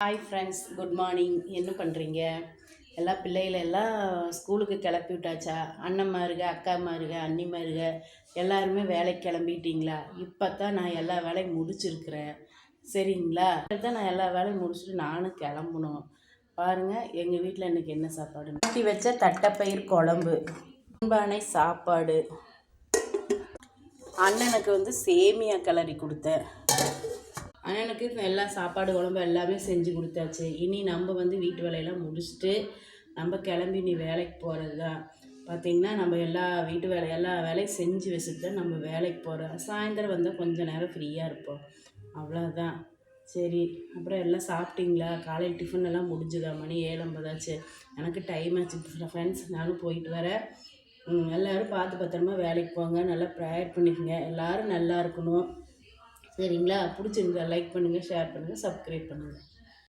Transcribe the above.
Hi friends, good morning. என்ன பண்ணுறீங்க? எல்லா பிள்ளைகளை எல்லாம் ஸ்கூலுக்கு கிளப்பி விட்டாச்சா? அண்ணன்மாருக, அக்காமாருக, அண்ணிமாருக எல்லாருமே வேலைக்கு கிளம்பிட்டீங்களா? இப்போ தான் நான் எல்லா வேலையும் முடிச்சிருக்கிறேன். சரிங்களா? தான் நான் எல்லா வேலையும் முடிச்சுட்டு நானும் கிளம்பணும். பாருங்கள், எங்கள் வீட்டில் இன்றைக்கி என்ன சாப்பாடு? ஊட்டி வச்ச தட்டைப்பயிர் குழம்பு, பானை சாப்பாடு. அண்ணனுக்கு சேமியா கிளறி கொடுத்தேன். அண்ணனுக்கு எல்லா சாப்பாடு குழம்பு எல்லாமே செஞ்சு கொடுத்தாச்சு. இனி நம்ம வீட்டு வேலையெல்லாம் முடிச்சுட்டு நம்ம கிளம்பி நீ வேலைக்கு போகிறது தான். பார்த்திங்கன்னா நம்ம எல்லா வீட்டு எல்லா வேலையும் செஞ்சு வச்சுட்டு தான் நம்ம வேலைக்கு போகிறோம். சாயந்தரம் வந்தால் கொஞ்சம் நேரம் ஃப்ரீயாக இருப்போம். அவ்வளோதான். சரி, அப்புறம் எல்லாம் சாப்பிட்டீங்களா? காலையில் டிஃபன் எல்லாம் முடிஞ்சுதா? மணி 7:50 எனக்கு டைம் ஆச்சு ஃப்ரெண்ட்ஸ். நானும் போயிட்டு வரேன். எல்லோரும் பார்த்து பத்திரமா வேலைக்கு போங்க. நல்லா ப்ரேயர் பண்ணிக்கோங்க. எல்லோரும் நல்லா இருக்கணும். சரிங்களா? பிடிச்சிருந்தா லைக் பண்ணுங்கள், ஷேர் பண்ணுங்கள், சப்ஸ்கிரைப் பண்ணுங்கள்.